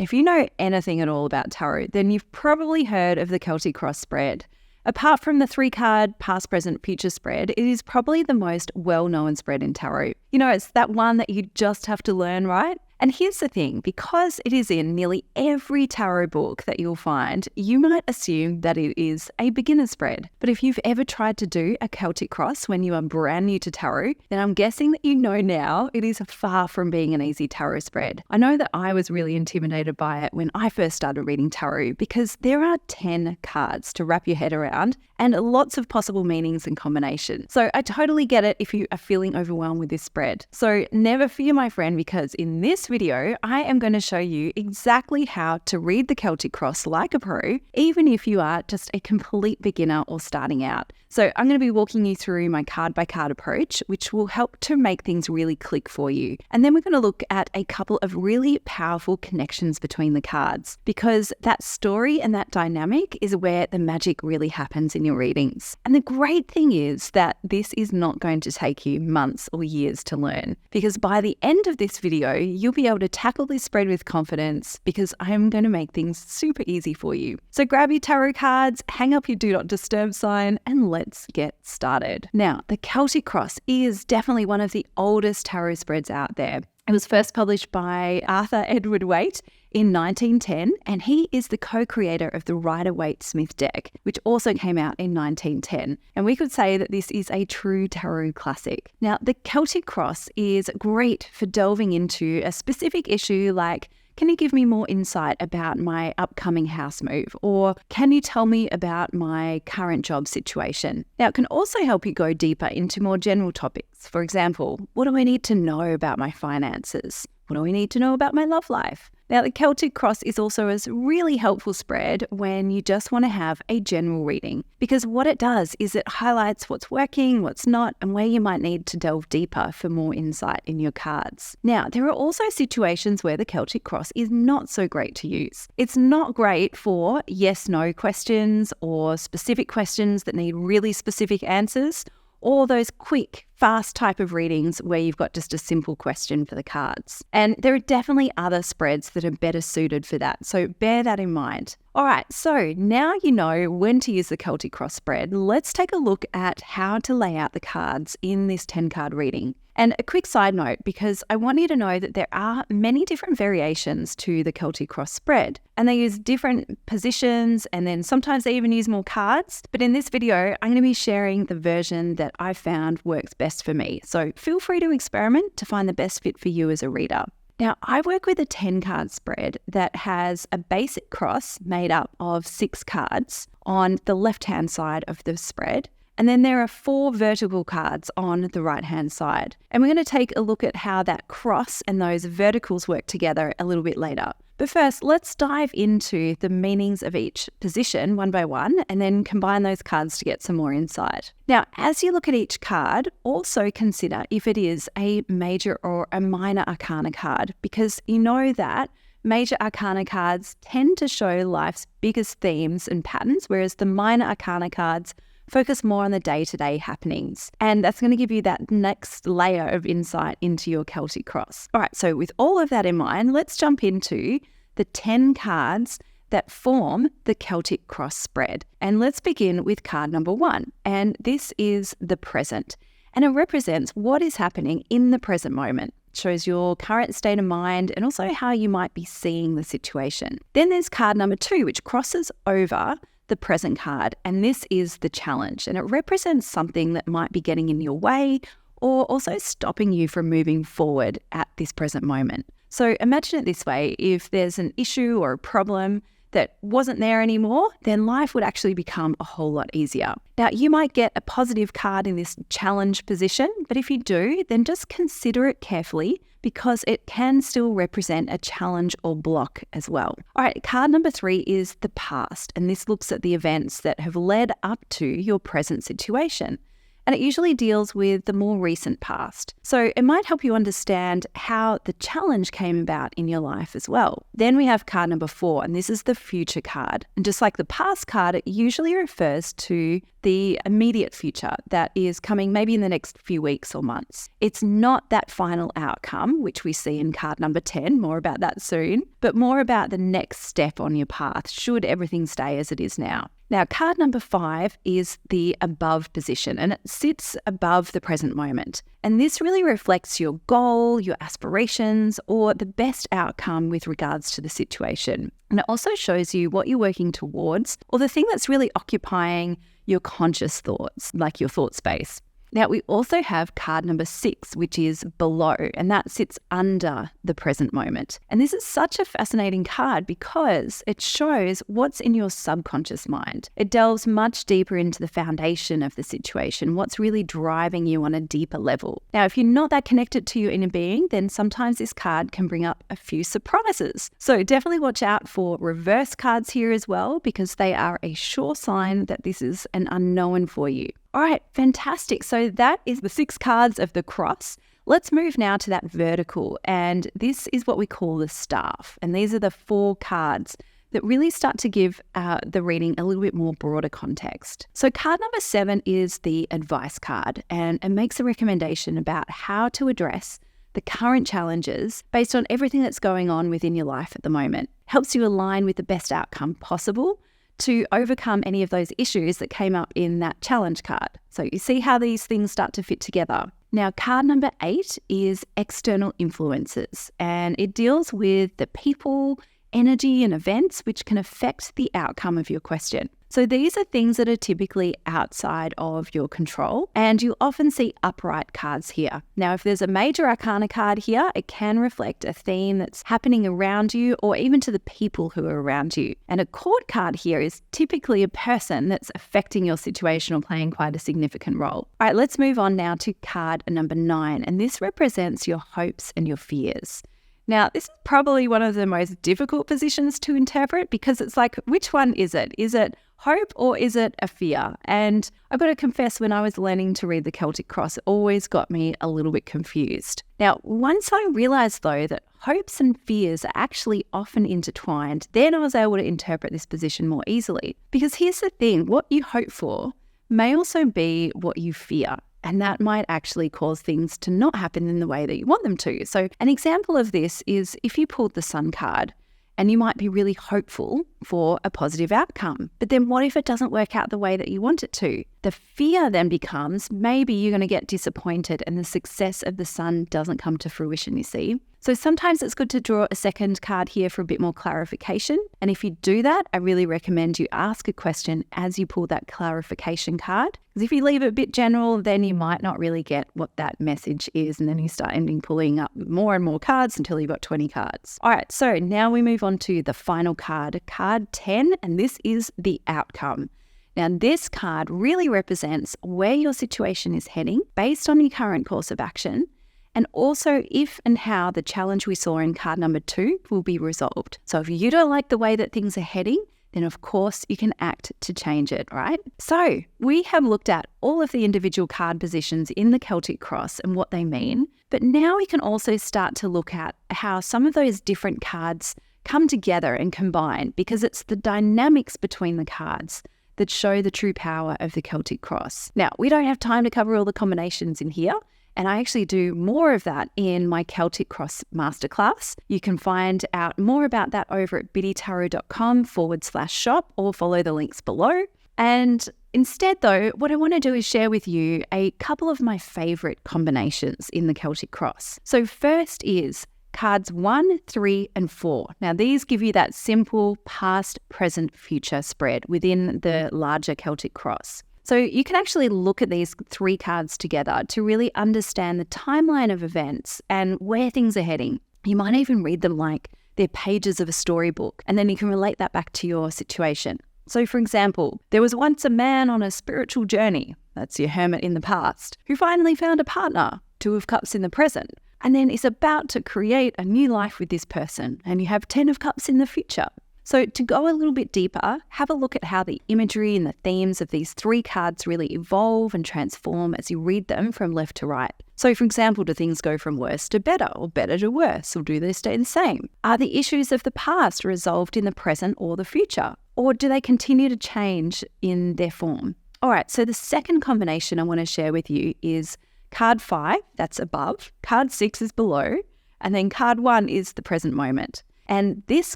if you know anything at all about tarot, then you've probably heard of the Celtic Cross Spread. Apart from the 3-card past, present, future spread, it is probably the most well-known spread in tarot. You know, it's that one that you just have to learn, right? And here's the thing, because it is in nearly every tarot book that you'll find, you might assume that it is a beginner spread. But if you've ever tried to do a Celtic Cross when you are brand new to tarot, then I'm guessing that you know now it is far from being an easy tarot spread. I know that I was really intimidated by it when I first started reading tarot because there are 10 cards to wrap your head around and lots of possible meanings and combinations. So I totally get it if you are feeling overwhelmed with this spread. So never fear, my friend, because in this video, I am going to show you exactly how to read the Celtic Cross like a pro, even if you are just a complete beginner or starting out. So I'm going to be walking you through my card by card approach, which will help to make things really click for you. And then we're going to look at a couple of really powerful connections between the cards, because that story and that dynamic is where the magic really happens in your readings. And the great thing is that this is not going to take you months or years to learn, because by the end of this video, you'll be able to tackle this spread with confidence, because I'm going to make things super easy for you. So grab your tarot cards, hang up your do not disturb sign, and let's get started. Now, the Celtic Cross is definitely one of the oldest tarot spreads out there. It was first published by Arthur Edward Waite in 1910, and he is the co-creator of the Rider-Waite-Smith deck, which also came out in 1910. And we could say that this is a true tarot classic. Now, the Celtic Cross is great for delving into a specific issue like, can you give me more insight about my upcoming house move? Or can you tell me about my current job situation? Now, it can also help you go deeper into more general topics. For example, what do I need to know about my finances? What do we need to know about my love life? Now, the Celtic Cross is also a really helpful spread when you just want to have a general reading, because what it does is it highlights what's working, what's not, and where you might need to delve deeper for more insight in your cards. Now, there are also situations where the Celtic Cross is not so great to use. It's not great for yes/no questions or specific questions that need really specific answers, or those quick, fast type of readings where you've got just a simple question for the cards. And there are definitely other spreads that are better suited for that, so bear that in mind. All right, so now you know when to use the Celtic Cross spread, let's take a look at how to lay out the cards in this 10-card reading. And a quick side note, because I want you to know that there are many different variations to the Celtic Cross spread, and they use different positions, and then sometimes they even use more cards. But in this video, I'm going to be sharing the version that I found works best for me. So feel free to experiment to find the best fit for you as a reader. Now, I work with a 10-card spread that has a basic cross made up of 6 cards on the left-hand side of the spread. And then there are 4 vertical cards on the right-hand side. And we're going to take a look at how that cross and those verticals work together a little bit later. But first, let's dive into the meanings of each position one by one, and then combine those cards to get some more insight. Now, as you look at each card, also consider if it is a major or a minor arcana card, because you know that major arcana cards tend to show life's biggest themes and patterns, whereas the minor arcana cards focus more on the day-to-day happenings. And that's going to give you that next layer of insight into your Celtic Cross. All right, so with all of that in mind, let's jump into the 10 cards that form the Celtic Cross spread. And let's begin with card number 1. And this is the present. And it represents what is happening in the present moment. It shows your current state of mind and also how you might be seeing the situation. Then there's card number 2, which crosses over the present card, and this is the challenge, and it represents something that might be getting in your way or also stopping you from moving forward at this present moment. So imagine it this way: if there's an issue or a problem that wasn't there anymore, then life would actually become a whole lot easier. Now, you might get a positive card in this challenge position, but if you do, then just consider it carefully, because it can still represent a challenge or block as well. All right, card number 3 is the past, and this looks at the events that have led up to your present situation. and it usually deals with the more recent past. So it might help you understand how the challenge came about in your life as well. Then we have card number 4, and this is the future card. And just like the past card, it usually refers to the immediate future that is coming maybe in the next few weeks or months. It's not that final outcome, which we see in card number 10, more about that soon, but more about the next step on your path, should everything stay as it is now. Now, card number 5 is the above position, and it sits above the present moment. And this really reflects your goal, your aspirations, or the best outcome with regards to the situation. And it also shows you what you're working towards, or the thing that's really occupying your conscious thoughts, like your thought space. Now, we also have card number 6, which is below, and that sits under the present moment. And this is such a fascinating card because it shows what's in your subconscious mind. It delves much deeper into the foundation of the situation, what's really driving you on a deeper level. Now, if you're not that connected to your inner being, then sometimes this card can bring up a few surprises. So definitely watch out for reverse cards here as well, because they are a sure sign that this is an unknown for you. All right, fantastic. So that is the 6 cards of the cross. Let's move now to that vertical, and this is what we call the staff. And these are the 4 cards that really start to give the reading a little bit more broader context. So card number 7 is the advice card, and it makes a recommendation about how to address the current challenges based on everything that's going on within your life at the moment. Helps you align with the best outcome possible to overcome any of those issues that came up in that challenge card. So you see how these things start to fit together. Now, card number 8 is external influences, and it deals with the people, energy, and events which can affect the outcome of your question. So these are things that are typically outside of your control, and you often see upright cards here. Now, if there's a major arcana card here, it can reflect a theme that's happening around you or even to the people who are around you. And a court card here is typically a person that's affecting your situation or playing quite a significant role. All right, let's move on now to card number 9, and this represents your hopes and your fears. Now, this is probably one of the most difficult positions to interpret because it's like, which one is it? Is it hope or is it a fear? And I've got to confess, when I was learning to read the Celtic Cross, it always got me a little bit confused. Now, once I realized though that hopes and fears are actually often intertwined, then I was able to interpret this position more easily. Because here's the thing, what you hope for may also be what you fear. And that might actually cause things to not happen in the way that you want them to. So an example of this is if you pulled the Sun card and you might be really hopeful for a positive outcome. But then what if it doesn't work out the way that you want it to? The fear then becomes maybe you're going to get disappointed and the success of the Sun doesn't come to fruition, you see. So sometimes it's good to draw a second card here for a bit more clarification. And if you do that, I really recommend you ask a question as you pull that clarification card. Because if you leave it a bit general, then you might not really get what that message is. And then you start pulling up more and more cards until you've got 20 cards. All right, so now we move on to the final card, card 10, and this is the outcome. Now, this card really represents where your situation is heading based on your current course of action, and also if and how the challenge we saw in card number 2 will be resolved. So if you don't like the way that things are heading, then of course you can act to change it, right? So we have looked at all of the individual card positions in the Celtic Cross and what they mean, but now we can also start to look at how some of those different cards come together and combine, because it's the dynamics between the cards that show the true power of the Celtic Cross. Now, we don't have time to cover all the combinations in here, and I actually do more of that in my Celtic Cross Masterclass. You can find out more about that over at biddytarot.com/shop or follow the links below. And instead though, what I want to do is share with you a couple of my favorite combinations in the Celtic Cross. So first is cards 1, 3, and 4. Now these give you that simple past, present, future spread within the larger Celtic Cross. So you can actually look at these 3 cards together to really understand the timeline of events and where things are heading. You might even read them like they're pages of a storybook, and then you can relate that back to your situation. So for example, there was once a man on a spiritual journey, that's your hermit in the past, who finally found a partner, 2 of Cups in the present, and then is about to create a new life with this person, and you have 10 of Cups in the future. So to go a little bit deeper, have a look at how the imagery and the themes of these 3 cards really evolve and transform as you read them from left to right. So for example, do things go from worse to better or better to worse, or do they stay the same? Are the issues of the past resolved in the present or the future? Or do they continue to change in their form? All right, so the second combination I want to share with you is card 5, that's above, card 6 is below, and then card 1 is the present moment. And this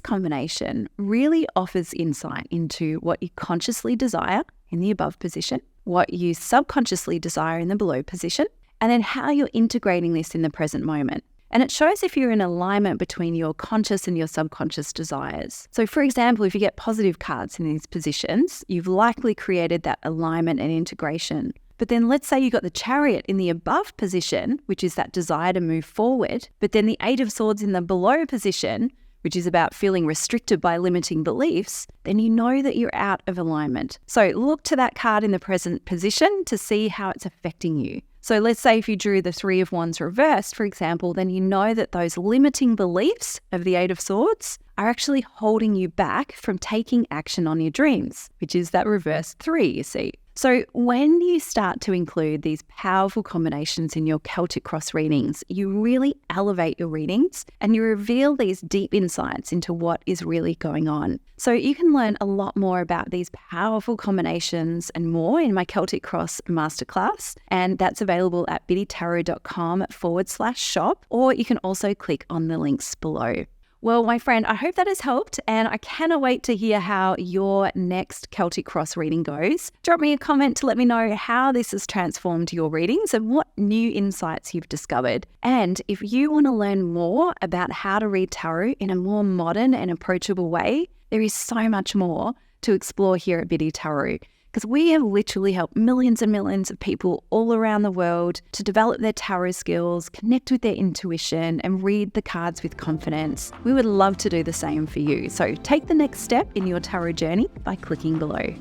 combination really offers insight into what you consciously desire in the above position, what you subconsciously desire in the below position, and then how you're integrating this in the present moment. And it shows if you're in alignment between your conscious and your subconscious desires. So for example, if you get positive cards in these positions, you've likely created that alignment and integration. But then let's say you got the Chariot in the above position, which is that desire to move forward, but then the 8 of Swords in the below position, which is about feeling restricted by limiting beliefs, then you know that you're out of alignment. So look to that card in the present position to see how it's affecting you. So let's say if you drew the 3 of Wands reversed, for example, then you know that those limiting beliefs of the 8 of Swords are actually holding you back from taking action on your dreams, which is that reverse 3, you see. So when you start to include these powerful combinations in your Celtic Cross readings, you really elevate your readings and you reveal these deep insights into what is really going on. So you can learn a lot more about these powerful combinations and more in my Celtic Cross Masterclass, and that's available at biddytarot.com/shop, or you can also click on the links below. Well, my friend, I hope that has helped, and I cannot wait to hear how your next Celtic Cross reading goes. Drop me a comment to let me know how this has transformed your readings and what new insights you've discovered. And if you want to learn more about how to read tarot in a more modern and approachable way, there is so much more to explore here at Biddy Tarot, because we have literally helped millions and millions of people all around the world to develop their tarot skills, connect with their intuition, and read the cards with confidence. We would love to do the same for you. So take the next step in your tarot journey by clicking below.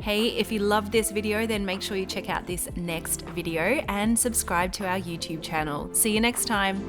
Hey, if you loved this video, then make sure you check out this next video and subscribe to our YouTube channel. See you next time.